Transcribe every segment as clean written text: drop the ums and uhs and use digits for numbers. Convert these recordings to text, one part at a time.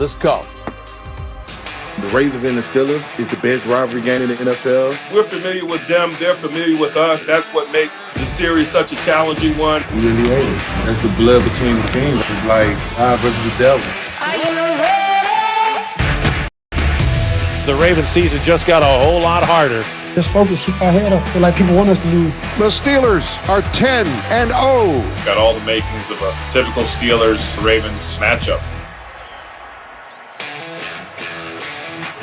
Let's go. The Ravens and the Steelers is the best rivalry game in the NFL. We're familiar with them. They're familiar with us. That's what makes the series such a challenging one. We really hate it. That's the blood between the teams. It's like God versus the devil. Are you ready? The Ravens season just got a whole lot harder. Just focus, keep our head up. Feel like people want us to lose. The Steelers are 10-0. Got all the makings of a typical Steelers-Ravens matchup.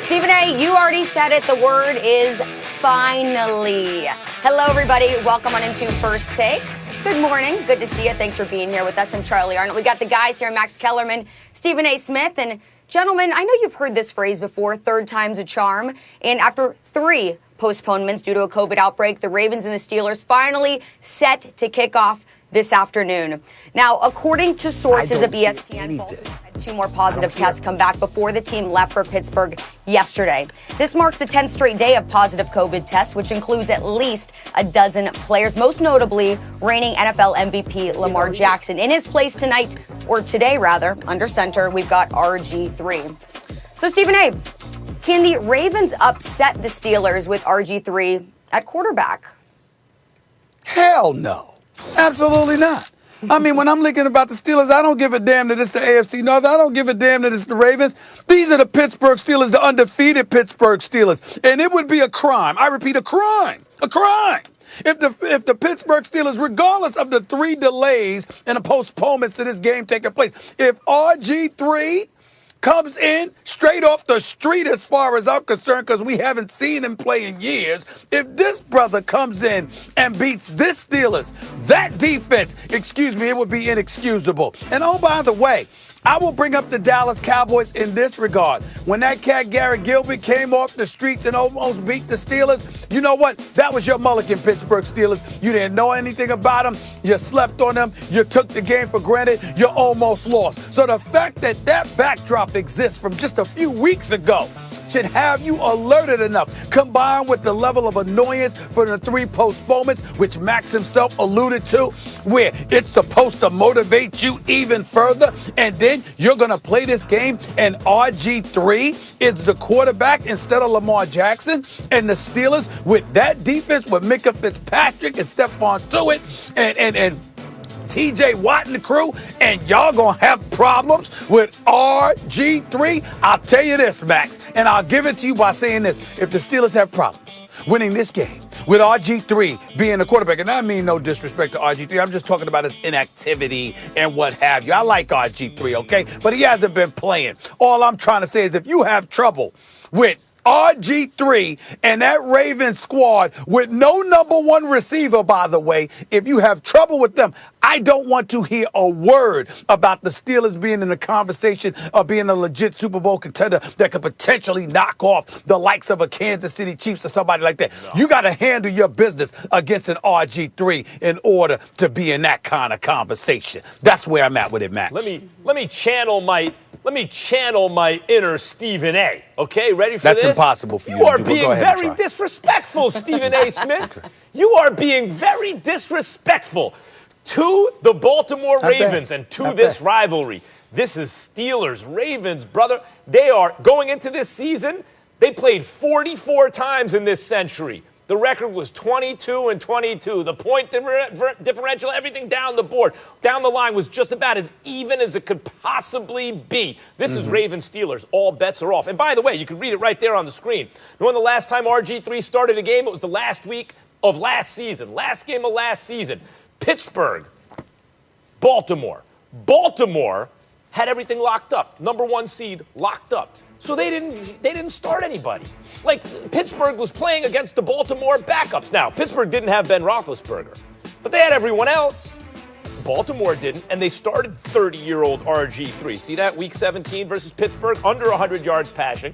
Stephen A., you already said it. The word is finally. Hello, everybody. Welcome on into First Take. Good morning. Good to see you. Thanks for being here with us. I'm Charlie Arnold. We got the guys here, Max Kellerman, Stephen A. Smith. And gentlemen, I know you've heard this phrase before, third time's a charm. And after 3 postponements due to a COVID outbreak, the Ravens and the Steelers finally set to kick off this afternoon. Now, according to sources of ESPN, Baltimore had 2 more positive tests come back before the team left for Pittsburgh yesterday. This marks the 10th straight day of positive COVID tests, which includes at least a dozen players, most notably reigning NFL MVP Lamar Jackson. In his place tonight, or today rather, under center, we've got RG3. So, Stephen A., can the Ravens upset the Steelers with RG3 at quarterback? Hell no. Absolutely not. I mean, when I'm thinking about the Steelers, I don't give a damn that it's the AFC North. I don't give a damn that it's the Ravens. These are the Pittsburgh Steelers, the undefeated Pittsburgh Steelers. And it would be a crime. I repeat, a crime. A crime. If the Pittsburgh Steelers, regardless of the 3 delays and the postponements to this game taking place, if RG3 comes in straight off the street as far as I'm concerned, because we haven't seen him play in years. If this brother comes in and beats this Steelers, that defense, it would be inexcusable. And oh, by the way, I will bring up the Dallas Cowboys in this regard. When that cat Garrett Gilbert came off the streets and almost beat the Steelers, you know what? That was your mulligan, Pittsburgh Steelers. You didn't know anything about them. You slept on them. You took the game for granted. You almost lost. So the fact that that backdrop exists from just a few weeks ago should have you alerted enough, combined with the level of annoyance for the 3 postponements, which Max himself alluded to, where it's supposed to motivate you even further, and then you're going to play this game and RG3 is the quarterback instead of Lamar Jackson, and the Steelers with that defense with Micah Fitzpatrick and Stephon Tuitt and TJ Watt and the crew, and y'all gonna have problems with RG3? I'll tell you this, Max, and I'll give it to you by saying this. If the Steelers have problems winning this game with RG3 being the quarterback, and I mean no disrespect to RG3, I'm just talking about his inactivity and what have you. I like RG3, okay? But he hasn't been playing. All I'm trying to say is if you have trouble with RG3 and that Ravens squad with no number 1 receiver, by the way, if you have trouble with them, I don't want to hear a word about the Steelers being in the conversation of being a legit Super Bowl contender that could potentially knock off the likes of a Kansas City Chiefs or somebody like that. No. You got to handle your business against an RG3 in order to be in that kind of conversation. That's where I'm at with it, Max. Let me channel my inner Stephen A. Okay, ready for That's this? That's impossible for you. You are being very disrespectful, Stephen A. Smith. You are being very disrespectful to the Baltimore Ravens and to this rivalry. This is Steelers-Ravens, brother. They are going into this season. They played 44 times in this century. The record was 22-22. The point differential, everything down the board, down the line was just about as even as it could possibly be. This is Ravens-Steelers. All bets are off. And by the way, you can read it right there on the screen. When the last time RG3 started a game, it was the last week of last season. Last game of last season. Pittsburgh, Baltimore. Baltimore had everything locked up. Number 1 seed locked up. So they didn't start anybody. Like, Pittsburgh was playing against the Baltimore backups. Now, Pittsburgh didn't have Ben Roethlisberger, but they had everyone else. Baltimore didn't, and they started 30-year-old RG3. See that? Week 17 versus Pittsburgh, under 100 yards passing,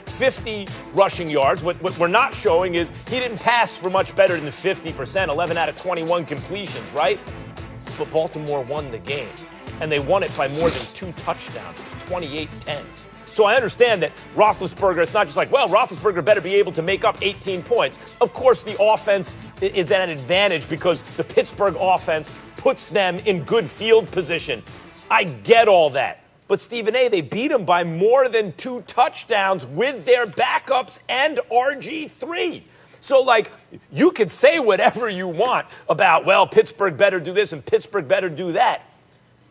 50 rushing yards. What we're not showing is he didn't pass for much better than 50%, 11 out of 21 completions, right? But Baltimore won the game, and they won it by more than 2 touchdowns. It was 28-10. So I understand that Roethlisberger, it's not just like, well, Roethlisberger better be able to make up 18 points. Of course, the offense is at an advantage because the Pittsburgh offense puts them in good field position. I get all that. But Stephen A., they beat them by more than 2 touchdowns with their backups and RG3. So, like, you can say whatever you want about, well, Pittsburgh better do this and Pittsburgh better do that.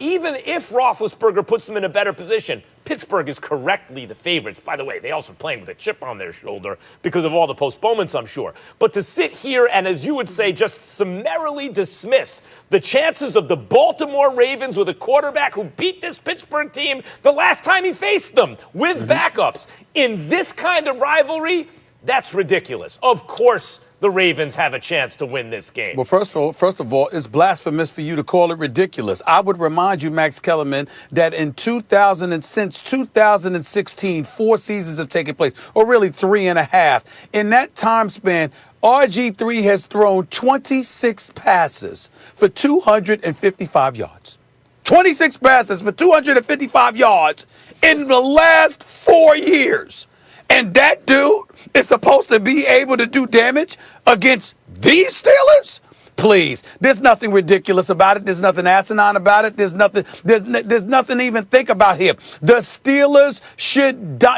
Even if Roethlisberger puts them in a better position, Pittsburgh is correctly the favorites. By the way, they also playing with a chip on their shoulder because of all the postponements, I'm sure. But to sit here and, as you would say, just summarily dismiss the chances of the Baltimore Ravens with a quarterback who beat this Pittsburgh team the last time he faced them with backups in this kind of rivalry, that's ridiculous. Of course the Ravens have a chance to win this game. Well, first of all, it's blasphemous for you to call it ridiculous. I would remind you, Max Kellerman, that since 2016, 4 seasons have taken place, or really 3.5. In that time span, RG3 has thrown 26 passes for 255 yards. 26 passes for 255 yards in the last 4 years. And that dude is supposed to be able to do damage against these Steelers? Please, there's nothing ridiculous about it. There's nothing asinine about it. There's nothing to even think about here. The Steelers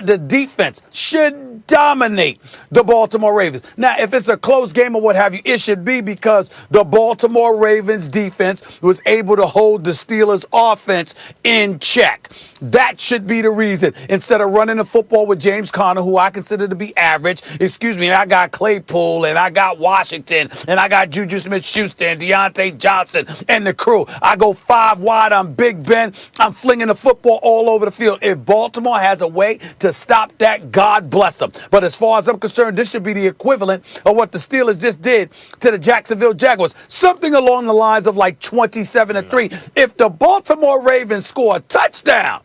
the defense should dominate the Baltimore Ravens. Now, if it's a close game or what have you, it should be because the Baltimore Ravens defense was able to hold the Steelers offense in check. That should be the reason. Instead of running the football with James Conner, who I consider to be average, I got Claypool and I got Washington and I got Juju Smith-Schuster and Deontay Johnson and the crew. I go 5 wide. I'm Big Ben. I'm flinging the football all over the field. If Baltimore has a way to stop that, God bless them. But as far as I'm concerned, this should be the equivalent of what the Steelers just did to the Jacksonville Jaguars. Something along the lines of like 27-3. If the Baltimore Ravens score a touchdown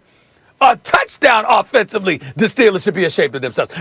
offensively, the Steelers should be ashamed of themselves.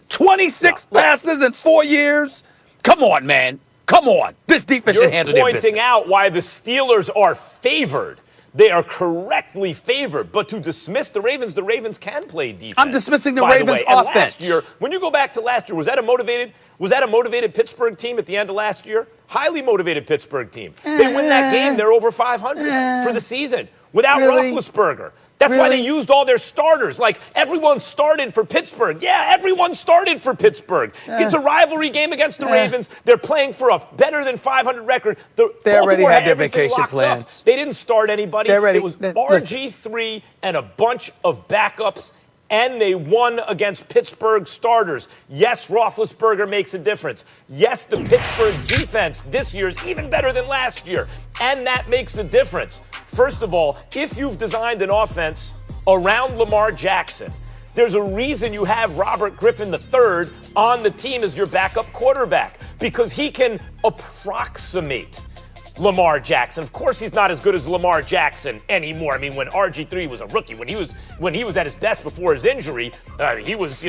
26 passes in 4 years? Come on, man. Come on. This defense should handle their business. You're pointing out why the Steelers are favored. They are correctly favored. But to dismiss the Ravens can play defense. I'm dismissing the Ravens offense. Last year, when you go back to last year, was that a motivated Pittsburgh team at the end of last year? Highly motivated Pittsburgh team. They win that game, they're over 500 for the season without Roethlisberger. That's why they used all their starters. Like, everyone started for Pittsburgh. Yeah, everyone started for Pittsburgh. It's a rivalry game against the Ravens. They're playing for a better than 500 record. They already had their vacation plans. They didn't start anybody. It was RG3 and a bunch of backups, and they won against Pittsburgh starters. Yes, Roethlisberger makes a difference. Yes, the Pittsburgh defense this year is even better than last year, and that makes a difference. First of all, if you've designed an offense around Lamar Jackson, there's a reason you have Robert Griffin III on the team as your backup quarterback, because he can approximate Lamar Jackson. Of course, he's not as good as Lamar Jackson anymore. I mean, when RG3 was a rookie, when he was at his best before his injury, he was,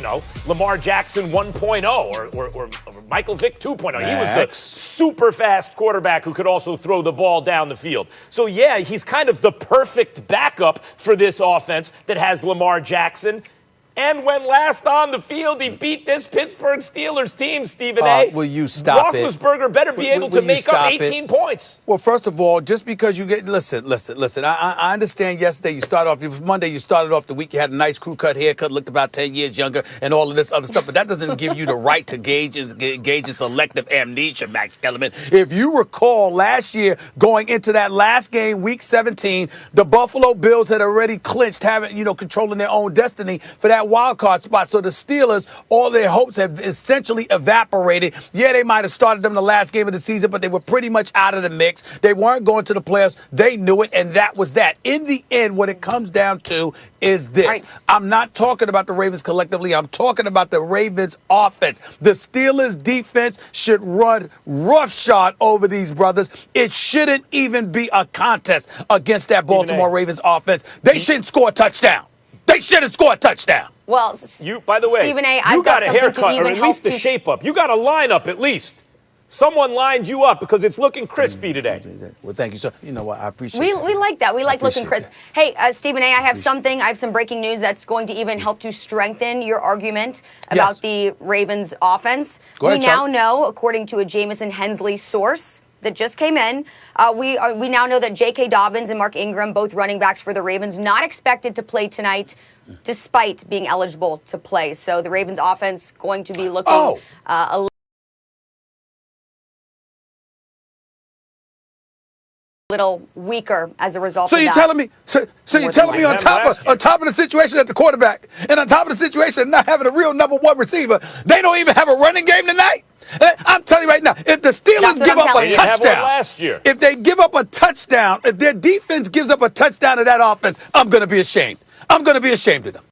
Lamar Jackson 1.0 or Michael Vick 2.0. He was the super fast quarterback who could also throw the ball down the field. So, yeah, he's kind of the perfect backup for this offense that has Lamar Jackson. And when last on the field, he beat this Pittsburgh Steelers team, Stephen A. Will you stop it? Roethlisberger better be able to make up 18 points. Well, first of all, just because you get – listen. I understand yesterday you started off – it was Monday, you started off the week, you had a nice crew-cut haircut, looked about 10 years younger, and all of this other stuff. But that doesn't give you the right to engage in selective amnesia, Max Kellerman. If you recall last year, going into that last game, Week 17, the Buffalo Bills had already clinched, controlling their own destiny for that wild card spot. So the Steelers, all their hopes have essentially evaporated. Yeah, they might have started them the last game of the season, but they were pretty much out of the mix. They weren't going to the playoffs. They knew it, and that was that. In the end, what it comes down to is this. Right. I'm not talking about the Ravens collectively. I'm talking about the Ravens offense. The Steelers defense should run roughshod over these brothers. It shouldn't even be a contest against that Baltimore Ravens offense. They shouldn't score a touchdown. They shouldn't score a touchdown. Well, by the way, Stephen A., you got a haircut, or at least a shape up. You got a lineup at least. Someone lined you up because it's looking crispy today. Well, thank you, sir. You know what? I appreciate that. We like that. We like looking crisp. Hey, Stephen A., I have some breaking news that's going to even help to strengthen your argument about the Ravens offense. Go ahead, we now know, according to a Jamison Hensley source, that just came in. We now know that J.K. Dobbins and Mark Ingram, both running backs for the Ravens, not expected to play tonight, despite being eligible to play. So the Ravens offense going to be looking a little weaker as a result So of you're that. telling me, so you're telling me on top of the situation at the quarterback and on top of the situation of not having a real number one receiver, they don't even have a running game tonight? I'm telling you right now, if the Steelers give up a touchdown, last year. if they give up a touchdown, if their defense gives up a touchdown to that offense, I'm going to be ashamed. I'm going to be ashamed of them.